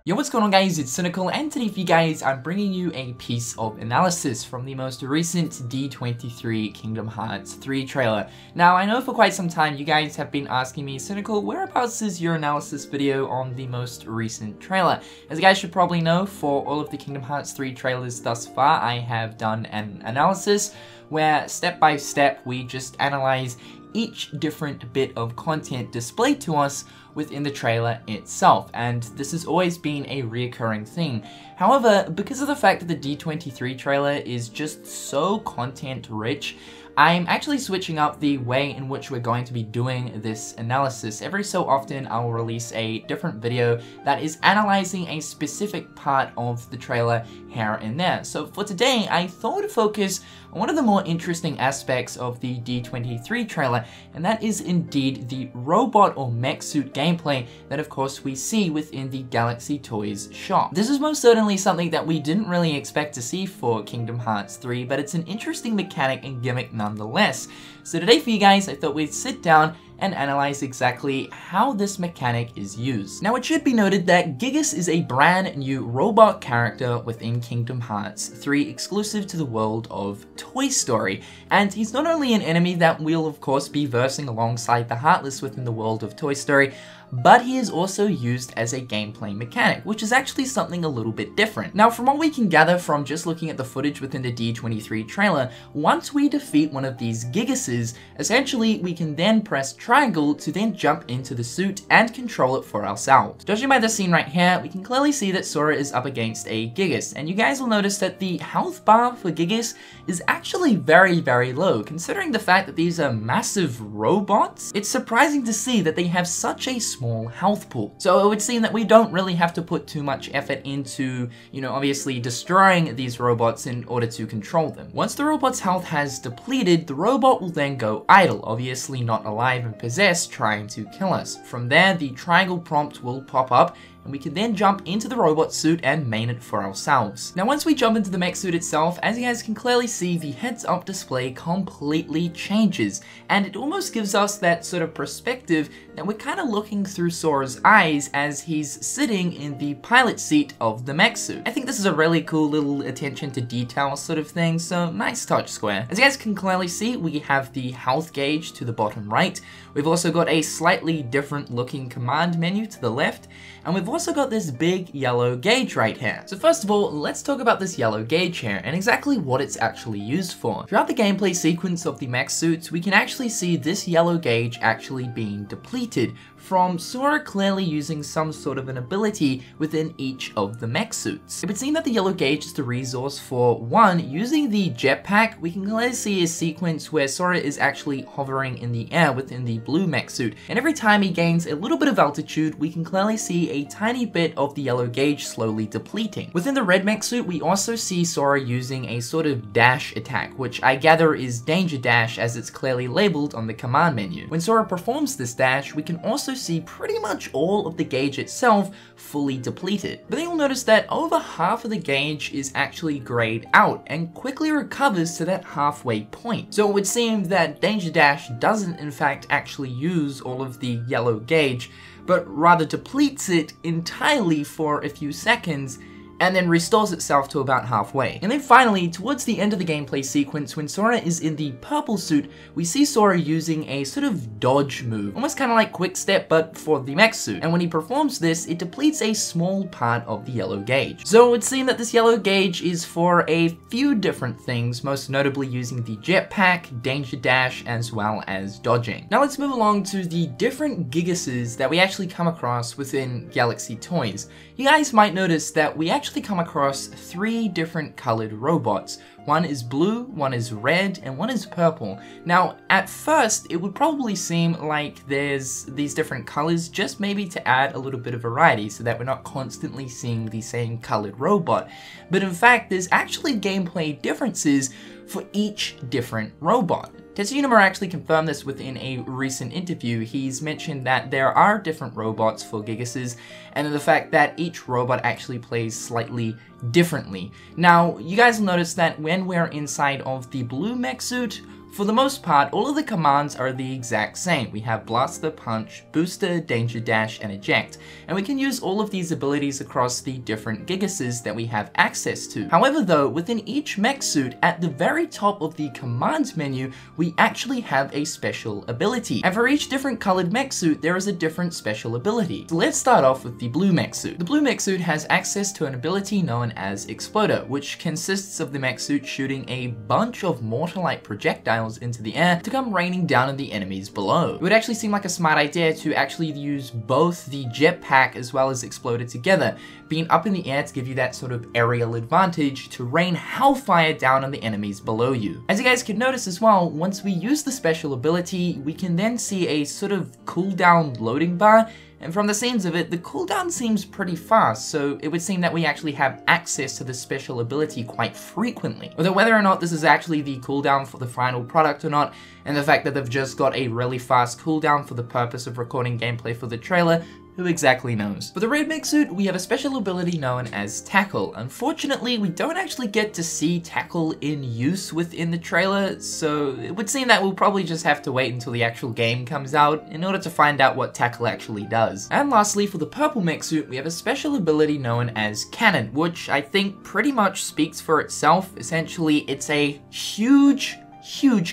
Yo, what's going on guys, it's Cynical, and today for you guys I'm bringing you a piece of analysis from the most recent D23 Kingdom Hearts 3 trailer. Now I know for quite some time you guys have been asking me, Cynical, whereabouts is your analysis video on the most recent trailer? As you guys should probably know, for all of the Kingdom Hearts 3 trailers thus far, I have done an analysis where step by step we just analyze each different bit of content displayed to us within the trailer itself, and this has always been a reoccurring thing. However, because of the fact that the D23 trailer is just so content rich, I'm actually switching up the way in which we're going to be doing this analysis. Every so often I'll release a different video that is analyzing a specific part of the trailer here and there. So for today, I thought to focus on one of the more interesting aspects of the D23 trailer, and that is indeed the robot or mech suit gameplay that of course we see within the Galaxy Toys shop. This is most certainly something that we didn't really expect to see for Kingdom Hearts 3, but it's an interesting mechanic and gimmick nonetheless. So today for you guys, I thought we'd sit down and analyze exactly how this mechanic is used. Now it should be noted that Gigas is a brand new robot character within Kingdom Hearts 3 exclusive to the world of Toy Story, and he's not only an enemy that we'll of course be versing alongside the Heartless within the world of Toy Story, but he is also used as a gameplay mechanic, which is actually something a little bit different. Now from what we can gather from just looking at the footage within the D23 trailer, once we defeat one of these Gigases, essentially we can then press triangle to then jump into the suit and control it for ourselves. Judging by this scene right here, we can clearly see that Sora is up against a Gigas, and you guys will notice that the health bar for Gigas is actually very, very low. Considering the fact that these are massive robots, it's surprising to see that they have such a small health pool. So it would seem that we don't really have to put too much effort into, obviously destroying these robots in order to control them. Once the robot's health has depleted, the robot will then go idle, obviously not alive and possessed, trying to kill us. From there, the triangle prompt will pop up, and we can then jump into the robot suit and main it for ourselves. Now once we jump into the mech suit itself, as you guys can clearly see, the heads up display completely changes, and it almost gives us that sort of perspective that we're kind of looking through Sora's eyes as he's sitting in the pilot seat of the mech suit. I think this is a really cool little attention to detail sort of thing, so nice touch, Square. As you guys can clearly see, we have the health gauge to the bottom right. We've also got a slightly different looking command menu to the left, and we've also got this big yellow gauge right here. So first of all, let's talk about this yellow gauge here and exactly what it's actually used for. Throughout the gameplay sequence of the mech suits, we can actually see this yellow gauge actually being depleted from Sora clearly using some sort of an ability within each of the mech suits. It would seem that the yellow gauge is the resource for, one, using the jetpack. We can clearly see a sequence where Sora is actually hovering in the air within the blue mech suit, and every time he gains a little bit of altitude, we can clearly see a tiny bit of the yellow gauge slowly depleting. Within the red mech suit, we also see Sora using a sort of dash attack, which I gather is Danger Dash as it's clearly labeled on the command menu. When Sora performs this dash, we can also see pretty much all of the gauge itself fully depleted. But then you'll notice that over half of the gauge is actually grayed out and quickly recovers to that halfway point. So it would seem that Danger Dash doesn't in fact actually use all of the yellow gauge, but rather depletes it entirely for a few seconds and then restores itself to about halfway. And then finally, towards the end of the gameplay sequence, when Sora is in the purple suit, we see Sora using a sort of dodge move, almost kind of like Quick Step, but for the mech suit. And when he performs this, it depletes a small part of the yellow gauge. So it would seem that this yellow gauge is for a few different things, most notably using the jetpack, Danger Dash, as well as dodging. Now let's move along to the different Gigases that we actually come across within Galaxy Toys. You guys might notice that we actually come across 3 different colored robots. One is blue, one is red, and one is purple. Now, at first, it would probably seem like there's these different colors just maybe to add a little bit of variety so that we're not constantly seeing the same colored robot. But in fact, there's actually gameplay differences for each different robot. Tetsuya Nomura actually confirmed this within a recent interview. He's mentioned that there are different robots for Gigases, and the fact that each robot actually plays slightly differently. Now, you guys will notice that when we're inside of the blue mech suit, For the most part, all of the commands are the exact same. We have Blaster, Punch, Booster, Danger Dash, and Eject, and we can use all of these abilities across the different Gigases that we have access to. However though, within each mech suit, at the very top of the command menu, we actually have a special ability. And for each different colored mech suit, there is a different special ability. So let's start off with the blue mech suit. The blue mech suit has access to an ability known as Exploder, which consists of the mech suit shooting a bunch of mortar-like projectiles into the air to come raining down on the enemies below. It would actually seem like a smart idea to actually use both the jetpack as well as Exploder together, being up in the air to give you that sort of aerial advantage to rain hellfire down on the enemies below you. As you guys can notice as well, once we use the special ability, we can then see a sort of cooldown loading bar, and from the seams of it, the cooldown seems pretty fast, so it would seem that we actually have access to the special ability quite frequently. Although whether or not this is actually the cooldown for the final product or not, and the fact that they've just got a really fast cooldown for the purpose of recording gameplay for the trailer, who exactly knows? For the red mech suit, we have a special ability known as Tackle. Unfortunately, we don't actually get to see Tackle in use within the trailer, so it would seem that we'll probably just have to wait until the actual game comes out in order to find out what Tackle actually does. And lastly, for the purple mech suit, we have a special ability known as Cannon, which I think pretty much speaks for itself. Essentially, it's a huge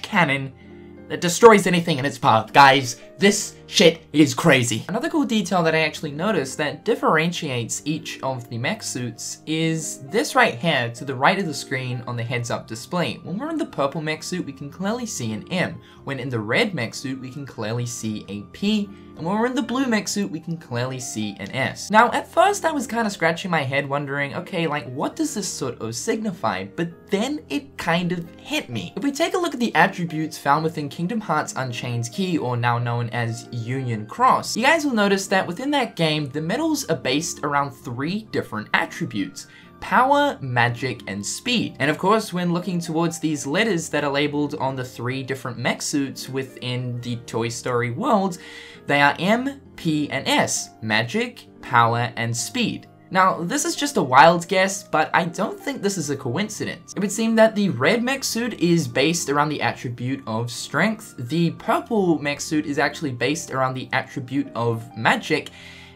cannon that destroys anything in its path. Guys, this shit is crazy. Another cool detail that I actually noticed that differentiates each of the mech suits is this right here to the right of the screen on the heads-up display. When we're in the purple mech suit, we can clearly see an M. When in the red mech suit, we can clearly see a P. And when we're in the blue mech suit, we can clearly see an S. Now, at first I was kind of scratching my head wondering, okay, like what does this sort of signify? But then it kind of hit me. If we take a look at the attributes found within Kingdom Hearts Unchained Key, or now known as Union Cross, you guys will notice that within that game, the medals are based around 3 different attributes: power, magic, and speed. And of course, when looking towards these letters that are labeled on the 3 different mech suits within the Toy Story world, they are M, P, and S: magic, power, and speed. Now, this is just a wild guess, but I don't think this is a coincidence. It would seem that the red mech suit is based around the attribute of strength, the purple mech suit is actually based around the attribute of magic,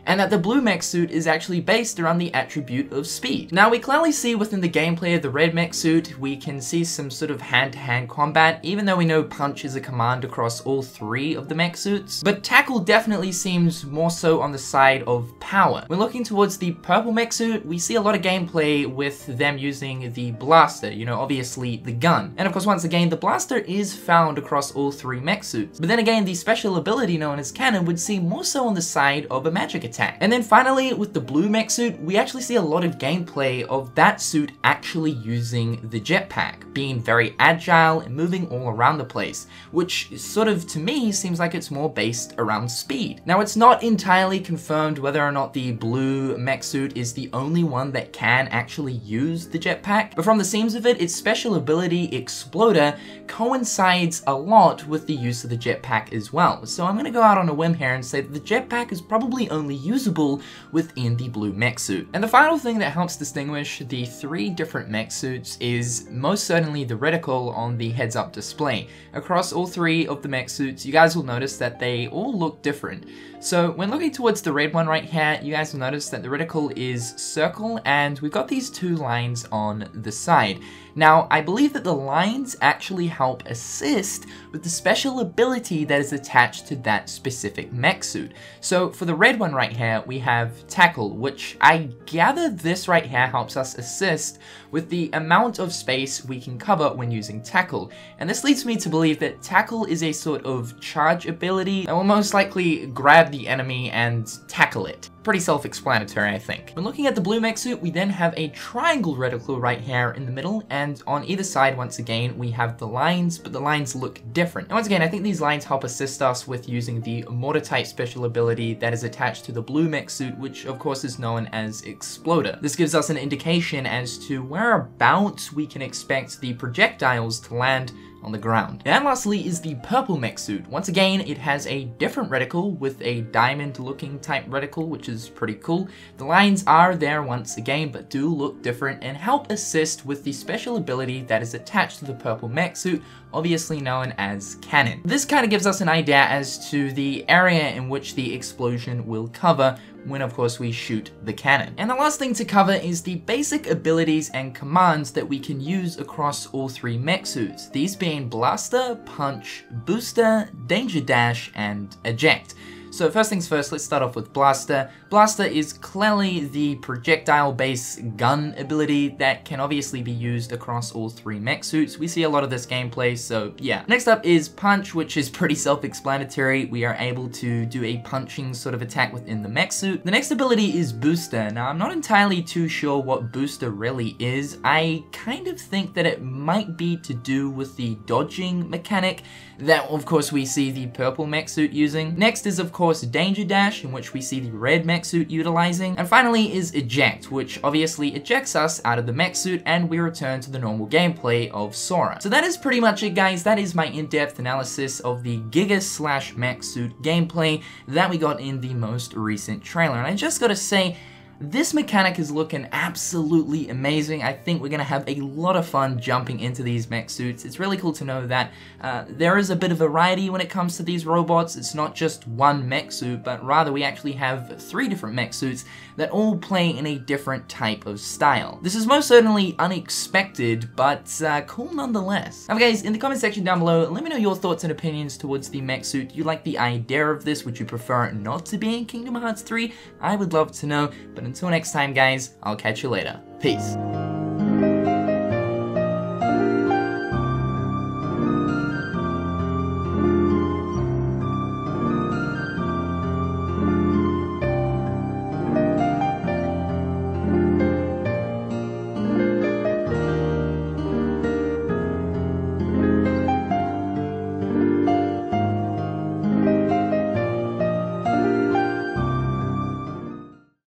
and that the blue mech suit is actually based around the attribute of speed. Now, we clearly see within the gameplay of the red mech suit, we can see some sort of hand-to-hand combat, even though we know punch is a command across all 3 of the mech suits. But tackle definitely seems more so on the side of power. When looking towards the purple mech suit, we see a lot of gameplay with them using the blaster, you know, obviously the gun. And of course, once again, the blaster is found across all 3 mech suits. But then again, the special ability known as Cannon would seem more so on the side of a magic attack. And then finally, with the blue mech suit, we actually see a lot of gameplay of that suit actually using the jetpack, being very agile and moving all around the place, which sort of, to me, seems like it's more based around speed. Now, it's not entirely confirmed whether or not the blue mech suit is the only one that can actually use the jetpack, but from the seams of it, its special ability, Exploder, coincides a lot with the use of the jetpack as well. So I'm gonna go out on a whim here and say that the jetpack is probably only usable within the blue mech suit. And the final thing that helps distinguish the 3 different mech suits is most certainly the reticle on the heads-up display. Across all 3 of the mech suits, you guys will notice that they all look different. So when looking towards the red one right here, you guys will notice that the reticle is circle, and we've got these 2 lines on the side. Now, I believe that the lines actually help assist with the special ability that is attached to that specific mech suit. So for the red one right here, we have Tackle, which I gather this right here helps us assist with the amount of space we can cover when using Tackle. And this leads me to believe that Tackle is a sort of charge ability that will most likely grab the enemy and tackle it. Pretty self-explanatory, I think. When looking at the blue mech suit, we then have a triangle reticle right here in the middle, and on either side, once again, we have the lines, but the lines look different. And once again, I think these lines help assist us with using the mortar type special ability that is attached to the blue mech suit, which of course is known as Exploder. This gives us an indication as to whereabouts we can expect the projectiles to land on the ground. And lastly is the purple mech suit. Once again, it has a different reticle with a diamond looking type reticle, which is pretty cool. The lines are there once again, but do look different and help assist with the special special ability that is attached to the purple mech suit, obviously known as cannon. This kind of gives us an idea as to the area in which the explosion will cover when of course we shoot the cannon. And the last thing to cover is the basic abilities and commands that we can use across all three mech suits, these being Blaster, Punch, Booster, Danger Dash, and Eject. So first things first, let's start off with Blaster. Blaster is clearly the projectile-based gun ability that can obviously be used across all three mech suits. We see a lot of this gameplay, so yeah. Next up is Punch, which is pretty self-explanatory. We are able to do a punching sort of attack within the mech suit. The next ability is Booster. Now, I'm not entirely too sure what Booster really is. I kind of think that it might be to do with the dodging mechanic that, of course, we see the purple mech suit using. Next is, of course, Danger Dash, in which we see the red mech suit utilizing. And finally is Eject, which obviously ejects us out of the mech suit and we return to the normal gameplay of Sora. So that is pretty much it, guys. That is my in-depth analysis of the Gigas Mech Suit gameplay that we got in the most recent trailer. And I just gotta say, this mechanic is looking absolutely amazing. I think we're going to have a lot of fun jumping into these mech suits. It's really cool to know that there is a bit of variety when it comes to these robots. It's not just one mech suit, but rather we actually have 3 different mech suits that all play in a different type of style. This is most certainly unexpected, but cool nonetheless. Now guys, in the comment section down below, let me know your thoughts and opinions towards the mech suit. Do you like the idea of this? Would you prefer it not to be in Kingdom Hearts 3? I would love to know, but until next time guys, I'll catch you later. Peace.